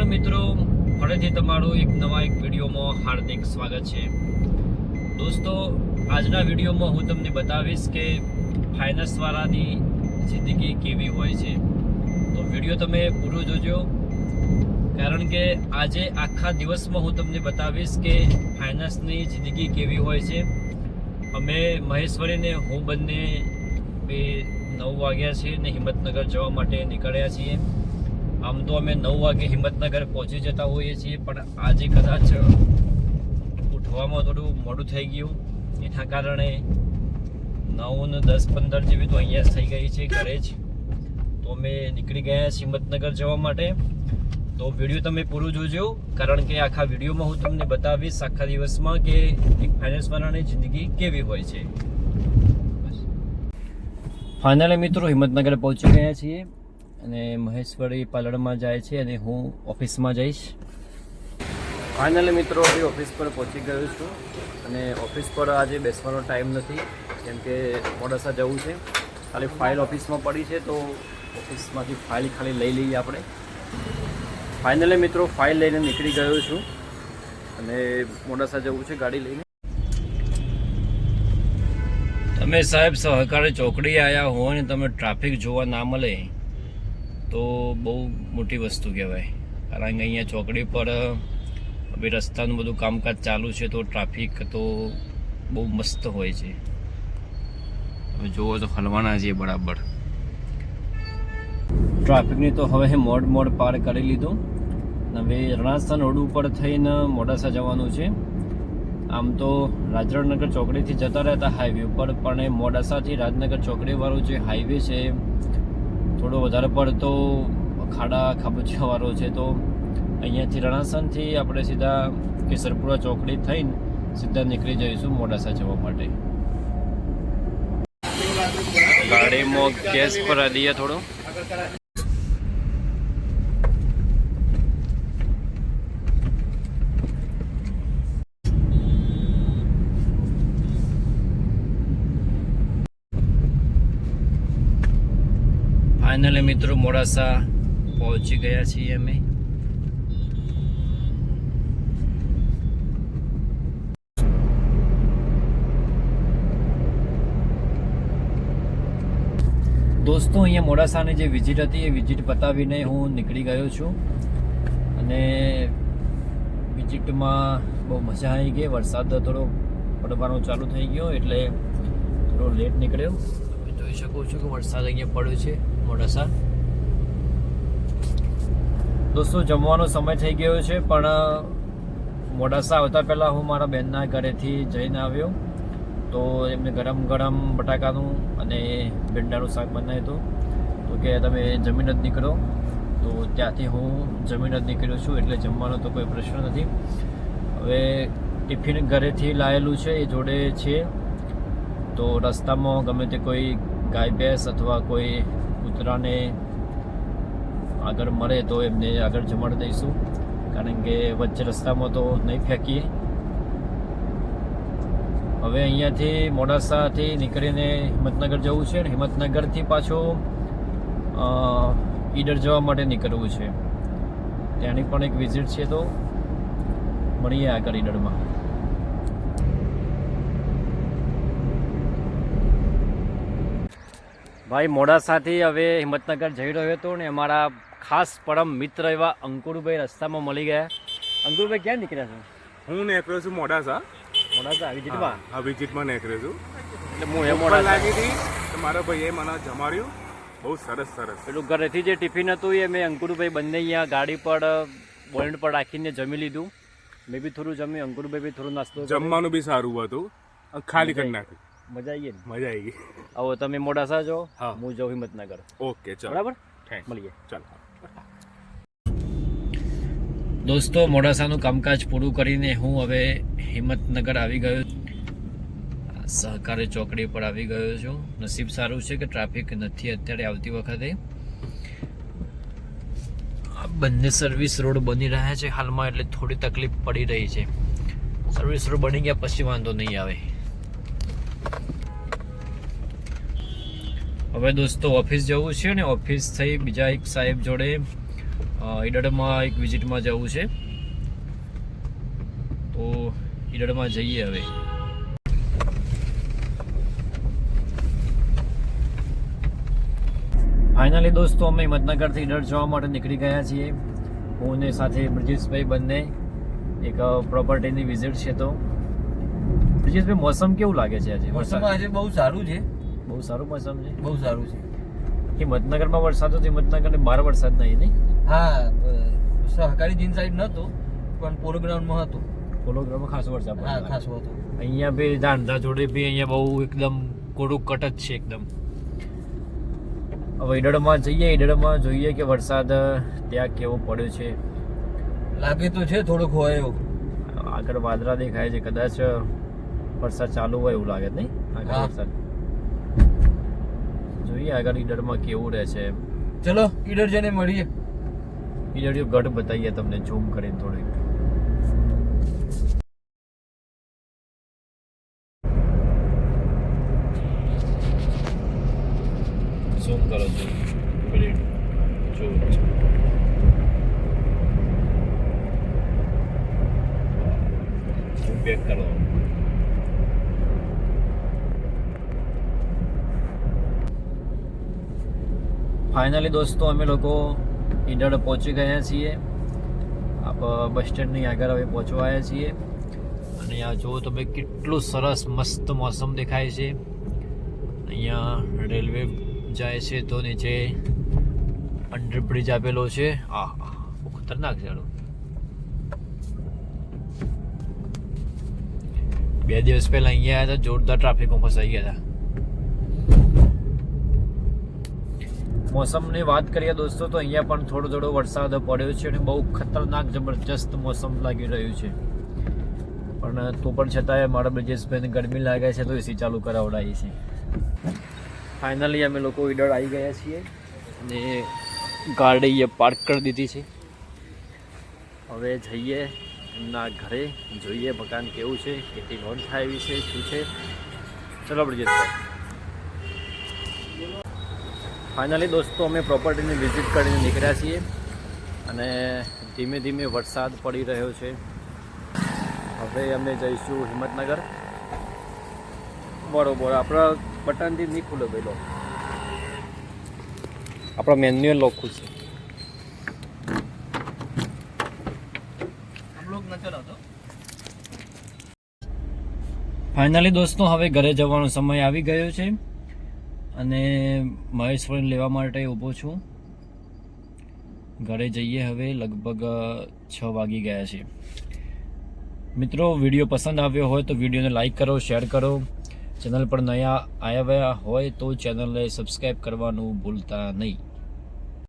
Hello મિત્રો, ફરીથી તમારું એક વિડીયોમાં હાર્દિક સ્વાગત છે. દોસ્તો, આજના વિડીયોમાં હું તમને બતાવીશ કે ફાઇનાન્સવાળાની જિંદગી કેવી હોય છે. તો વિડીયો તમે પૂરો જોજો, કારણ કે આજે આખા દિવસમાં હું તમને બતાવીશ કે ફાઇનાન્સની જિંદગી કેવી હોય છે. અમે મહેશ્વરીને હું બંને 9 વાગ્યા છીએ ને હિંમતનગર જવા માટે નીકળ્યા છીએ. આમ તો અમે 9 વાગે હિંમતનગર પહોંચી જતા હોઈએ છીએ, પણ આજે કદાચ ઉઠવામાં થોડું મોડું થઈ ગયું. એના કારણે 9 ને 10-15 જેવી તો અહીંયા થઈ ગઈ છે ઘરે જ. તો અમે નીકળી ગયા છીએ હિંમતનગર જવા માટે. તો વિડીયો તમે પૂરું જોજો, કારણ કે આખા વિડીયોમાં હું તમને બતાવીશ આખા દિવસમાં કે એક ફાઇનાન્સવાળાની જિંદગી કેવી હોય છે. ફાઇનલી મિત્રો હિંમતનગર પહોંચી ગયા છીએ અને મહેશ્વરી પાર્લરમાં જાય છે અને હું ઓફિસમાં જઈશ. ફાઇનલી મિત્રો ઓફિસ પર પહોંચી ગયો છું અને ઓફિસ પર આજે બેસવાનો ટાઈમ નથી, કેમ કે મોડાસા જવું છે. ખાલી ફાઇલ ઓફિસમાં પડી છે, તો ઓફિસમાંથી ફાઇલ ખાલી લઈ લઈએ આપણે. ફાઇનલી મિત્રો ફાઇલ લઈને નીકળી ગયો છું અને મોડાસા જવું છે ગાડી લઈને. તમે સાહેબ સહકારી ચોકડી આવ્યા હો અને તમે ટ્રાફિક જોવા ના મળે તો બહુ મોટી વસ્તુ કહેવાય. કારણ કે અહીંયા ચોકડી પર હવે રસ્તાનું બધું કામકાજ ચાલુ છે, તો ટ્રાફિક તો બહુ મસ્ત હોય છે. તમે જુઓ તો હલવાના છે બરાબર. ટ્રાફિકની તો હવે મોડ પાર કરી લીધું. હવે રણાસણ રોડ ઉપર થઈને મોડાસા જવાનું છે. આમ તો રાજનગર ચોકડીથી જતા રહેતા હાઈવે ઉપર, પણ મોડાસાથી રાજનગર ચોકડીવાળો જે હાઈવે છે થોડો વધારે પડતો ખાડા ખાબોચિયાવાળો છે. તો અહીંયાથી રણાસણથી આપણે સીધા કેસરપુરા ચોકડી થઈને સીધા નીકળી જઈશું મોડાસા જવા માટે. ગાડીમાં ગેસ પર દઈએ થોડો. ફાઇનલી મિત્રો મોડાસા પહોંચી ગયા છીએ અમે. દોસ્તો, અહીંયા મોડાસાની જે વિઝિટ હતી એ વિઝિટ પતાવીને હું નીકળી ગયો છું અને વિઝિટમાં બહુ મજા આવી ગઈ. વરસાદ થોડો પડવાનો ચાલુ થઈ ગયો એટલે થોડો લેટ નીકળ્યો. તમે જોઈ શકો છો કે વરસાદ અહીંયા પડ્યો છે મોડાસા. દોસ્તો, જમવાનો સમય થઈ ગયો છે, પણ મોડાસા આવતા પહેલાં હું મારા બહેનના ઘરેથી જઈને આવ્યો. તો એમને ગરમ બટાકાનું અને ભીંડાનું શાક બનાવ્યું હતું. તો કે તમે જમીન જ નીકળો, તો ત્યાંથી હું જમીન જ નીકળ્યો છું, એટલે જમવાનો તો કોઈ પ્રશ્ન નથી. હવે ટિફિન ઘરેથી લાવેલું છે એ જોડે છે, તો રસ્તામાં ગમે તે કોઈ ગાય ભેંસ અથવા કોઈ કૂતરાને આગળ મળે તો એમને આગળ જમાડી દઈશું, કારણ કે વચ્ચે રસ્તામાં તો નહીં ફેંકીએ. હવે અહીંયાથી મોડાસાથી નીકળીને હિંમતનગર જવું છે અને હિંમતનગરથી પાછો ઈડર જવા માટે નીકળવું છે. ત્યાંની પણ એક વિઝિટ છે, તો મળીએ આગળ ઈડરમાં. ભાઈ, મોડાસાથી હવે હિંમતનગર જઈ રહ્યો હતો ને અમારા ખાસ પરમ મિત્ર એવા અંકુરભાઈ રસ્તામાં મળી ગયા. અંકુરભાઈ, ક્યાં નીકળ્યા છો? હું નીકળ્યો છું મોડાસા વિઝિટમાં. હા, વિઝિટમાં નીકળ્યો છું. એટલે હું એ મોડાસા લાગી હતી તો મારા ભાઈએ મને જમાડ્યું. બહુ સરસ. પેલું ઘરેથી જે ટિફિન હતું એ મેં અંકુરભાઈ બંને અહીંયા ગાડી પર બોલેટ પર રાખીને જમી લીધું. મેં બી થોડું જમી, અંકુરભાઈ બી થોડું નાસ્તો. જમવાનું બી સારું હતું, ખાલી કરી નાખ્યું. મજા આવી ગઈ ને? મજા આવી ગઈ. આવો તમે મોડાસા જાઓ, હા, હું જાઉં હિંમતનગર. ઓકે, ચાલો. બરાબર, થેન્ક્સ. મળીએ. ચાલો. દોસ્તો, મોડાસાનું કામકાજ પૂરું કરીને હું હવે હિંમતનગર આવી ગયો. સહકારી ચોકડી પર આવી ગયો છું. નસીબ સારું છે કે ટ્રાફિક નથી અત્યારે. આવતી વખતે આ બંને સર્વિસ રોડ બની રહ્યા છે હાલમાં, એટલે થોડી તકલીફ પડી રહી છે. સર્વિસ રોડ બની ગયા પછી વાંધો નહીં આવે. હવે દોસ્તો ઓફિસ જવું છે ને ઓફિસ થઈ બીજા એક સાહેબ જોડે ઈડરમાં એક વિઝિટમાં જવું છે, તો ઈડરમાં જઈએ હવે. ફાઇનલી દોસ્તો અમે હિંમતનગરથી ઈડર જવા માટે નીકળી ગયા છીએ. હું ને સાથે બ્રિજેશભાઈ બંને એક પ્રોપર્ટીની વિઝિટ છે. તો બ્રિજેશભાઈ, મોસમ કેવું લાગે છે આજે? મોસમ આજે બહુ સારું છે, બહુ સારું મોસમ છે. બહુ સારું છે. હિંમતનગરમાં વરસાદ હતો, હિંમતનગરની બહાર વરસાદ નહીં? હા, સહકારી જીન સાઈડ નહોતો પણ પોલો ગ્રાઉન્ડમાં હતો. પોલો ગ્રાઉન્ડમાં ખાસો વરસાદ હા, પડ્યો. ખાસો હતો. અહીંયા બી ધાંધા જોડે બી અહીંયા બહુ એકદમ કોડું કટ જ છે એકદમ. હવે ઈડરમાં જઈએ, ઈડરમાં જોઈએ કે વરસાદ ત્યાં કેવો પડ્યો છે. લાગે તો છે થોડોક હોય એવું. આગળ વાદળા દેખાય છે, કદાચ વરસાદ ચાલુ હોય એવું લાગે નહીં આગળ હા. વરસાદ. જોઈએ આગળ ઈડરમાં કેવું રહે છે. ચલો ઈડર જઈને મળીએ. ઈડર ગઢ બતાવીએ તમને ઝૂમ કરીને થોડીક. ઝૂમ કરો છો જો બેક કરો. ફાઇનલી દોસ્તો અમે લોકો ઈડર પહોંચી ગયા છીએ. આપ બસ સ્ટેન્ડની આગળ હવે પહોંચવા આવ્યા છીએ. અને આ જુઓ તમે કેટલું સરસ મસ્ત મોસમ દેખાય છે. અહીંયા રેલવે જાય છે, તો નીચે અંડરબ્રિજ આપેલો છે. આ બહુ ખતરનાક છે. 2 દિવસ પહેલા અહીંયા આવ્યા હતા, જોરદાર ટ્રાફિકમાં ફસાઈ ગયા હતા. મોસમની વાત કરીએ દોસ્તો તો અહીંયા પણ થોડો થોડો વરસાદ પડ્યો છે અને બહુ ખતરનાક જબરજસ્ત મોસમ લાગી રહ્યું છે. પણ તો પણ છતાંય મારા બ્રિજેશભાઈને ગરમી લાગે છે, તો એસી ચાલુ કરાવડાવી છે. ફાઇનલી અમે લોકો ઈડર આવી ગયા છીએ અને ગાડી અહીંયા પાર્ક કરી દીધી છે. હવે જઈએ એમના ઘરે, જોઈએ મકાન કેવું છે, કેટલી લોન થાય એવી છે, શું છે. ચલો બ્રિજેશભાઈ. ફાઇનલી દોસ્તો અમે પ્રોપર્ટીની વિઝિટ કરીને નીકળ્યા છીએ અને ધીમે ધીમે વરસાદ પડી રહ્યો છે. હવે અમે જઈશું હિંમતનગર. બરોબર, આપણા બટનથી નહીં ખુલે પેલો, આપણા મેન્યુઅલ લોક ખુલશે. ફાઇનલી દોસ્તો હવે ઘરે જવાનો સમય આવી ગયો છે અને મહેશભાઈને લેવા માટે ઊભો છું. ઘરે જઈએ હવે. લગભગ 6 વાગી ગયા છે. મિત્રો, વિડીયો પસંદ આવ્યો હોય તો વિડીયોને લાઈક કરો, શેર કરો. ચેનલ પર નયા આવ્યા હોય તો ચેનલને સબસ્ક્રાઈબ કરવાનું ભૂલતા નહીં.